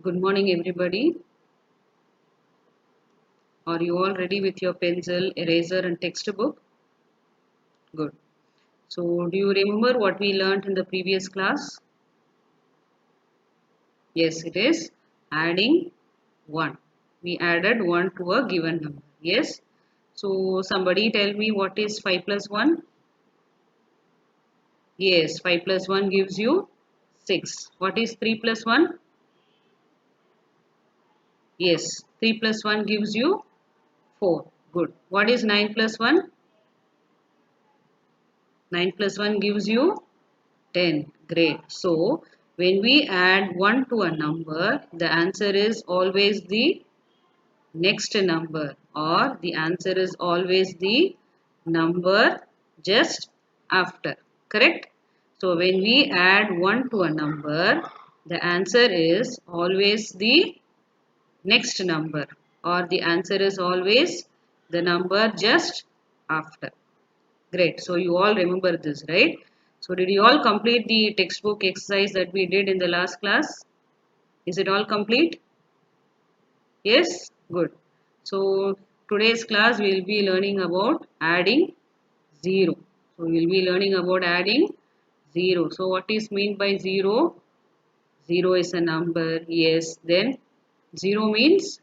Good morning, everybody. Are you all ready with your pencil, eraser, and textbook? Good. So, do you remember what we learned in the previous class? Yes, it is adding 1. We added 1 to a given number. Yes. So, somebody tell me what is 5 plus 1? Yes, 5 plus 1 gives you 6. What is 3 plus 1? Yes, 3 plus 1 gives you 4. Good. What is 9 plus 1? 9 plus 1 gives you 10. Great. So, when we add 1 to a number, the answer is always the next number, or the answer is always the number just after. Correct? So, when we add 1 to a number, the answer is always the next number, or the answer is always the number just after. Great. So you all remember this, right? So did you all complete the textbook exercise that we did in the last class? Is it all complete? Yes? Good. So today's class we will be learning about adding 0. So we will be learning about adding 0. So what is meant by 0? 0 is a number. Yes. Then 0 means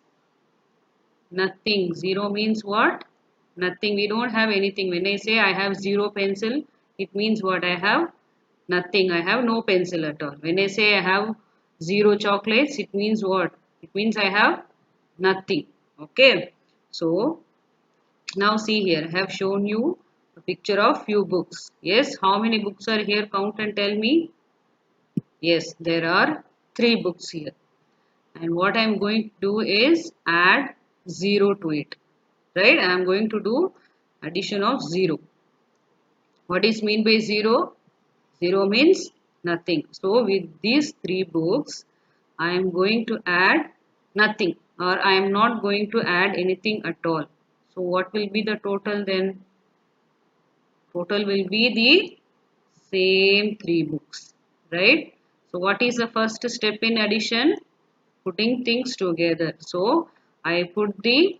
nothing. 0 means what? Nothing. We don't have anything. When I say I have 0 pencil, it means what? I have nothing. I have no pencil at all. When I say I have 0 chocolates, it means what? It means I have nothing. Okay. So now see here. I have shown you a picture of few books. Yes. How many books are here? Count and tell me. Yes. There are 3 books here. And what I am going to do is add 0 to it. Right? I am going to do addition of 0. What is mean by 0? 0 means nothing. So with these 3 books, I am going to add nothing, or I am not going to add anything at all. So what will be the total then? Total will be the same 3 books. Right? So what is the first step in addition? Putting things together. So I put the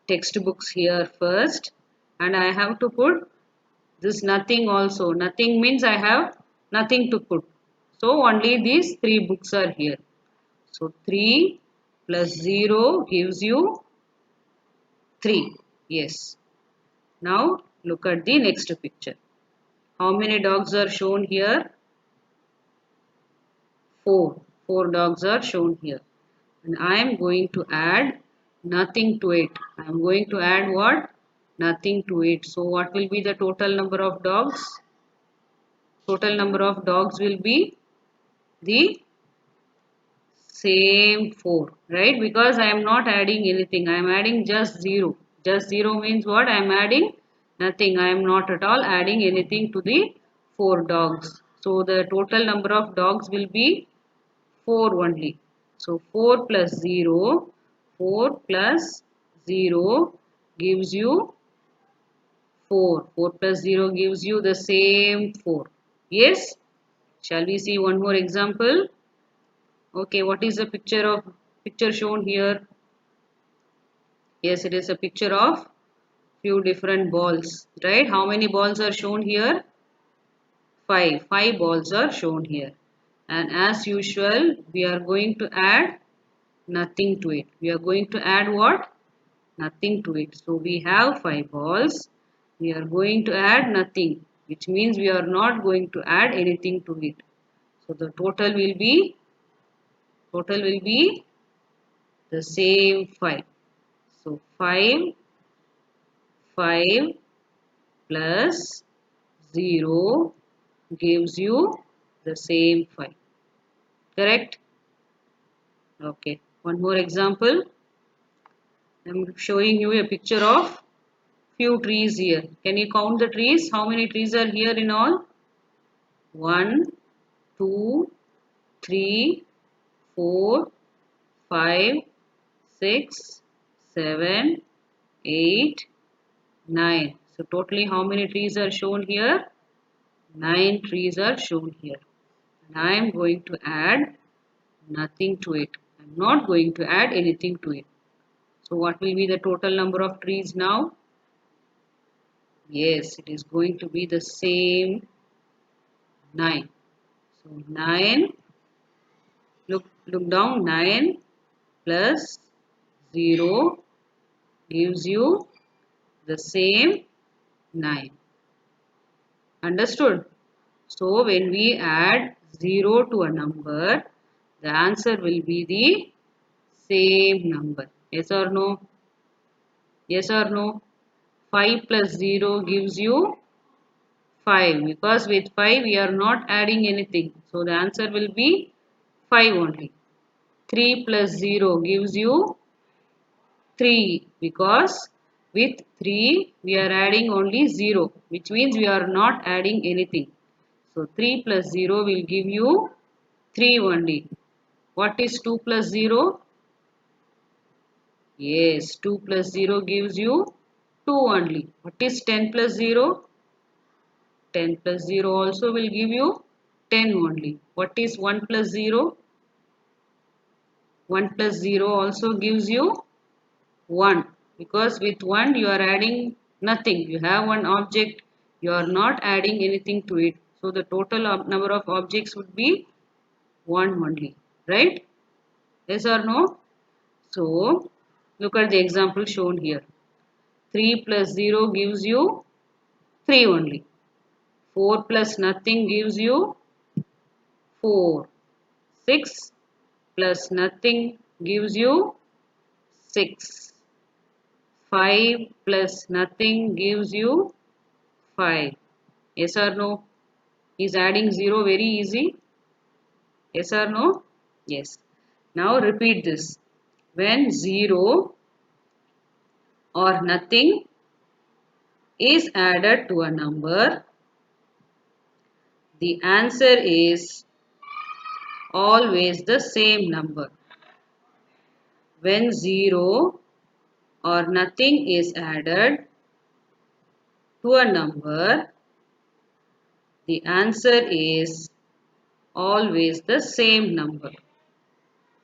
textbooks here first, and I have to put this nothing also. Nothing means I have nothing to put. So only these 3 books are here. So 3 plus 0 gives you 3. Yes. Now look at the next picture. How many dogs are shown here? 4. 4 dogs are shown here. And I am going to add nothing to it. I am going to add what? Nothing to it. So what will be the total number of dogs? Total number of dogs will be the same 4, right? Because I am not adding anything. I am adding just 0. Just 0 means what? I am adding nothing. I am not at all adding anything to the 4 dogs. So the total number of dogs will be 4 only. So 4 plus 0, 4 plus 0 gives you 4. 4 plus 0 gives you the same 4. Yes? Shall we see one more example? Okay, what is the picture shown here? Yes, it is a picture of few different balls, right? How many balls are shown here? 5. 5 balls are shown here. And as usual, we are going to add nothing to it. We are going to add what? Nothing to it. So we have 5 balls. We are going to add nothing, which means we are not going to add anything to it. So the total will be the same 5. So 5 plus 0 gives you the same 5. Correct? Okay. One more example. I am showing you a picture of few trees here. Can you count the trees? How many trees are here in all? 1, 2, 3, 4, 5, 6, 7, 8, 9. So totally how many trees are shown here? 9 trees are shown here. And I am going to add nothing to it. I am I'm not going to add anything to it. So what will be the total number of trees now? Yes, it is going to be the same 9. So 9, look down, 9 plus 0 gives you the same 9. Understood? So when we add 0 to a number, the answer will be the same number. Yes or no? Yes or no? 5 plus 0 gives you 5, because with 5 we are not adding anything. So the answer will be 5 only. 3 plus 0 gives you 3, because with 3 we are adding only 0, which means we are not adding anything. So 3 plus 0 will give you 3 only. What is 2 plus 0? Yes, 2 plus 0 gives you 2 only. What is 10 plus 0? 10 plus 0 also will give you 10 only. What is 1 plus 0? 1 plus 0 also gives you 1, because with 1 you are adding nothing. You have one object, you are not adding anything to it. So the total number of objects would be 1 only, right? Yes or no? So look at the example shown here. 3 plus 0 gives you 3 only. 4 plus nothing gives you 4. 6 plus nothing gives you 6. 5 plus nothing gives you 5. Yes or no? Is adding 0 very easy? Yes or no? Yes. Now repeat this. When 0 or nothing is added to a number, the answer is always the same number. When 0 or nothing is added to a number, the answer is always the same number.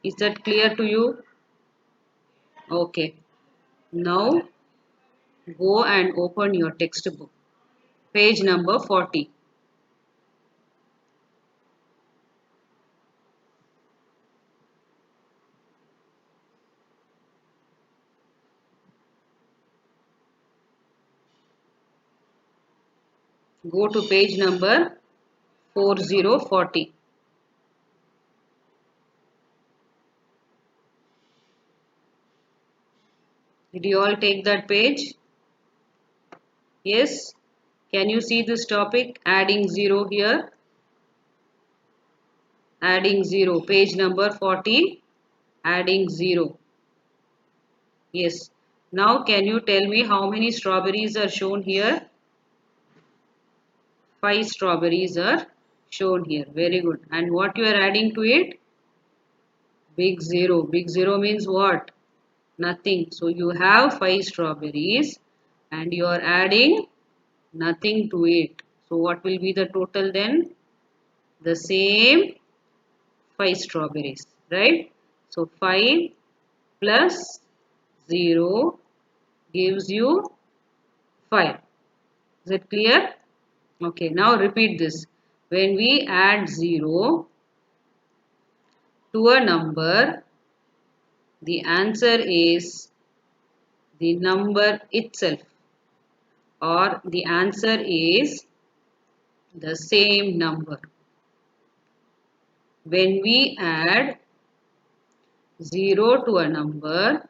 Is that clear to you? Okay. Now go and open your textbook. Page number 40. Go to page number 4040. Did you all take that page? Yes. Can you see this topic? Adding 0 here. Adding 0. Page number 40. Adding 0. Yes. Now can you tell me how many strawberries are shown here? 5 strawberries are shown here. Very good. And what you are adding to it? Big 0. Big 0 means what? Nothing. So you have 5 strawberries and you are adding nothing to it. So what will be the total then? The same 5 strawberries, right? So 5 plus 0 gives you 5. Is it clear? Okay, now repeat this. When we add 0 to a number, the answer is the number itself, or the answer is the same number. When we add 0 to a number,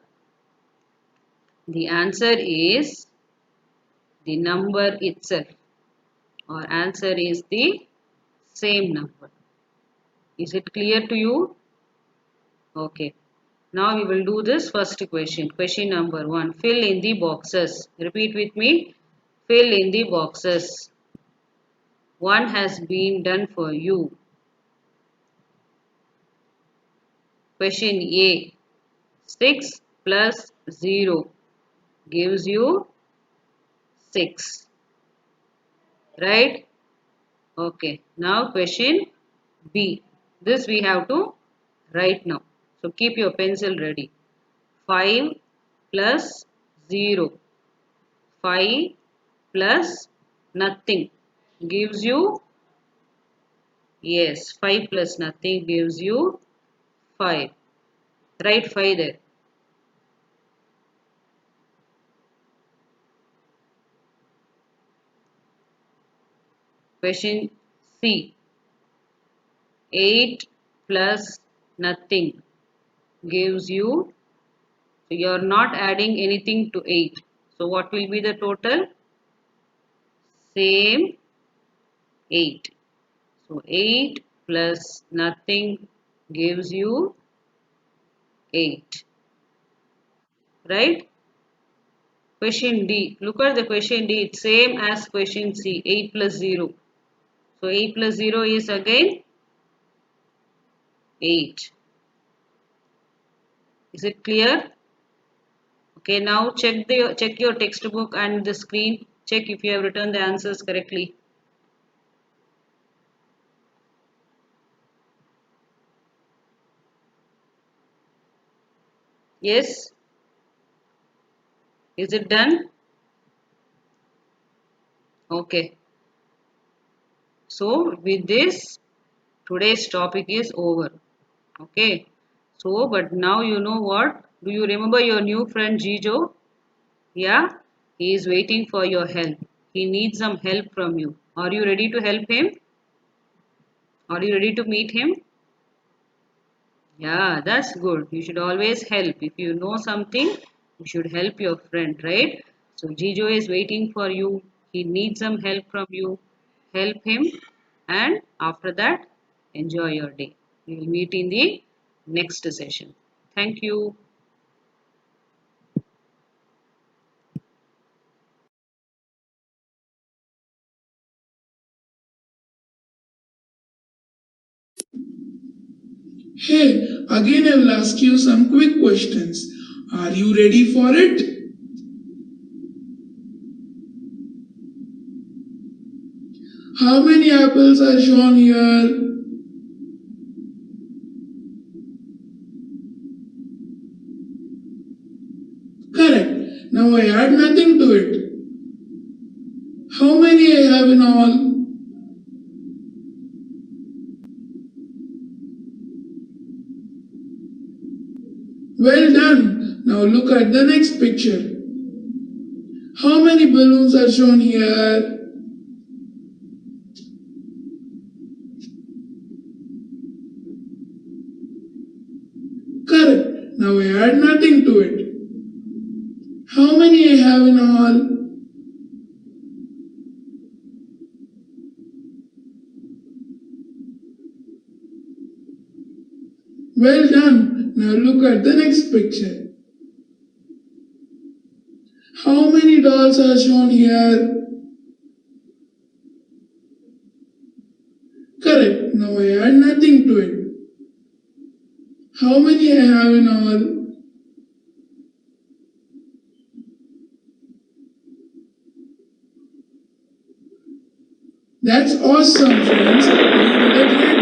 the answer is the number itself, or answer is the same number. Is it clear to you? Okay. Now we will do this first question. Question number 1. Fill in the boxes. Repeat with me. Fill in the boxes. 1 has been done for you. Question A. 6 plus 0 gives you 6. Right? Okay. Now question B. This we have to write now. So keep your pencil ready. 5 plus 0. 5 plus nothing gives you, yes, 5 plus nothing gives you 5. Write 5 there. Question C. 8 plus nothing gives you, so you are not adding anything to 8. So what will be the total? Same 8. So 8 plus nothing gives you 8. Right? Question D. Look at the question D. It's same as question C. 8 plus 0. So 8 plus 0 is again 8. Is it clear? Okay, now check your textbook and the screen. Check if you have written the answers correctly. Yes? Is it done? Okay. So with this, today's topic is over. Okay. So, but now you know what? Do you remember your new friend Jijo? Yeah? He is waiting for your help. He needs some help from you. Are you ready to help him? Are you ready to meet him? Yeah, that's good. You should always help. If you know something, you should help your friend, right? So Jijo is waiting for you. He needs some help from you. Help him, and after that, enjoy your day. We will meet in the next session. Thank you. Hey, again I will ask you some quick questions. Are you ready for it? How many apples are shown here? Correct. Now I add nothing to it. How many I have in all? Well done. Now look at the next picture. How many balloons are shown here? Correct. Now I add nothing to it. How many I have in all? Well done. Now look at the next picture. How many dolls are shown here? Correct. Now I add nothing to it. How many I have in all? That's awesome, friends. You did a great